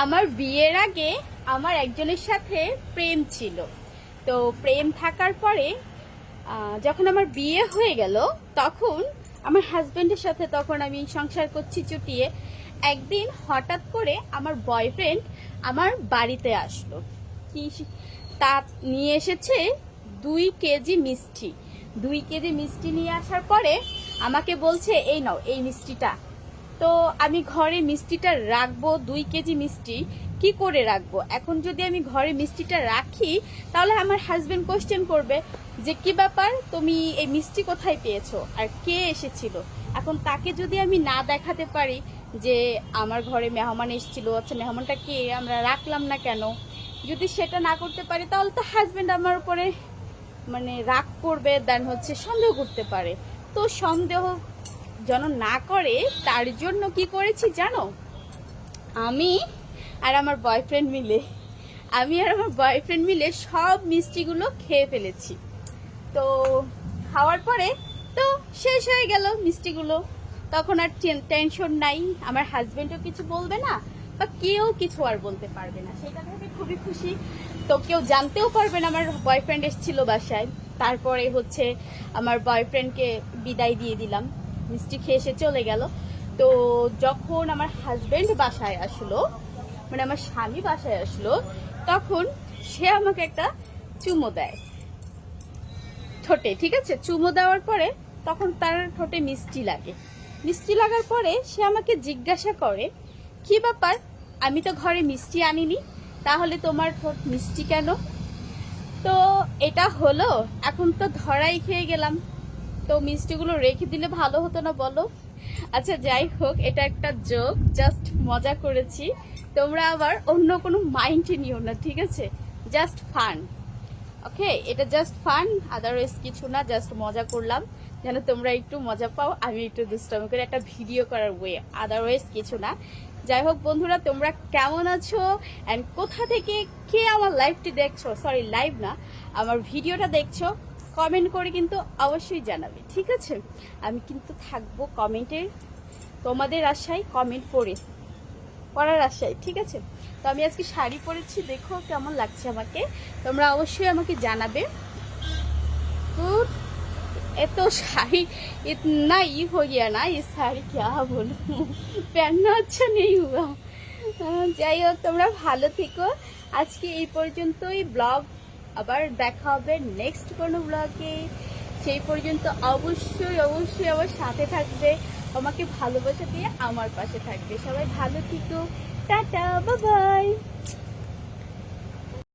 আমার বিয়ের আগে আমার একজনের সাথে প্রেম ছিল। তো প্রেম থাকার পরে যখন আমার বিয়ে হয়ে গেল, তখন আমার হাজবেন্ডের সাথে তখন আমি সংসার করছি চুটিয়ে। একদিন হঠাৎ করে আমার বয়ফ্রেন্ড আমার বাড়িতে আসলো। কি তা নিয়ে এসেছে 2 কেজি মিষ্টি। 2 কেজি মিষ্টি নিয়ে আসার পরে আমাকে বলছে, এই নাও এই মিষ্টিটা। তো আমি ঘরে মিষ্টিটা রাখবো, 2 কেজি মিষ্টি কি করে রাখবো? এখন যদি আমি ঘরে মিষ্টিটা রাখি তাহলে আমার হাজবেন্ড কোশ্চেন করবে যে কি ব্যাপার, তুমি এই মিষ্টি কোথায় পেয়েছো আর কে এসেছিল। এখন তাকে যদি আমি না দেখাতে পারি যে আমার ঘরে মেহমান এসেছিল, আচ্ছা মেহমানটা কে, আমরা রাখলাম না কেন, যদি সেটা না করতে পারি তাহলে তো হাজবেন্ড আমার উপরে মানে রাগ করবে, দেন হচ্ছে সন্দেহ করতে পারে। তো সন্দেহ যেন না করে তার জন্য কি করেছি জানো, আমি আর আমার বয়ফ্রেন্ড মিলে সব মিষ্টিগুলো খেয়ে ফেলেছি। তো খাওয়ার পরে তো শেষ হয়ে গেল মিষ্টিগুলো। তখন আর টেনশন নাই, আমার হাজবেন্ডও কিছু বলবে না বা কেউ কিছু আর বলতে পারবে না, সেটা থেকে খুবই খুশি। তো কেউ জানতেও পারবে না আমার বয়ফ্রেন্ড এসেছিল বাসায়। তারপরে হচ্ছে আমার বয়ফ্রেন্ডকে বিদায় দিয়ে দিলাম, মিষ্টি খেয়ে এসে চলে গেল। তো যখন আমার হাজবেন্ড বাসায় আসলো, মানে আমার স্বামী বাসায় আসলো, তখন সে আমাকে একটা চুমো দেয় ঠোঁটে, ঠিক আছে? চুমো দেওয়ার পরে তখন তার ঠোঁটে মিষ্টি লাগে। মিষ্টি লাগার পরে সে আমাকে জিজ্ঞাসা করে, কি ব্যাপার, আমি তো ঘরে মিষ্টি আনিনি, তাহলে তোমার ঠোঁট মিষ্টি কেন? তো এটা হলো, এখন তো ধরাই খেয়ে গেলাম। তো মিষ্টিগুলো রেখে দিলে ভালো হতো না বলো? আচ্ছা যাই হোক, এটা একটা জোক, জাস্ট মজা করেছি। তোমরা আবার অন্য কোনো মাইন্ডে নিও না, ঠিক আছে? জাস্ট ফান, ওকে? এটা জাস্ট ফান, আদারওয়াইজ কিছু না, জাস্ট মজা করলাম যেন তোমরা একটু মজা পাও, আমি একটু দুষ্টামি করে একটা ভিডিও করার ওয়ে, আদারওয়াইজ কিছু না। যাই হোক বন্ধুরা, তোমরা কেমন আছো অ্যান্ড কোথা থেকে কে আমার লাইভটি দেখছো, সরি লাইভ না, আমার ভিডিওটা দেখছো, কমেন্ট করে কিন্তু অবশ্যই জানাবে, ঠিক আছে? আমি কিন্তু থাকবো কমেন্টে, তোমাদের আশায় কমেন্ট পড়ার আশায়, ঠিক আছে? তো আমি আজকে শাড়ি পরেছি, দেখো কেমন লাগছে আমাকে, তোমরা অবশ্যই আমাকে জানাবে। তো এত শাড়ি इतना हो गया ना, इस শাড়ি क्या बोलूं, पहनना अच्छा नहीं हुआ। যাই হোক, তোমরা ভালো থেকো। আজকে এই পর্যন্তই, ব্লগ আবার দেখা হবে নেক্সট কোনো ব্লগে। সেই পর্যন্ত অবশ্যই অবশ্যই আমার সাথে থাকবে, আমাকে ভালোবাসা দিয়ে আমার পাশে থাকবে। সবাই ভালো থেকো, টাটা, বাই বাই।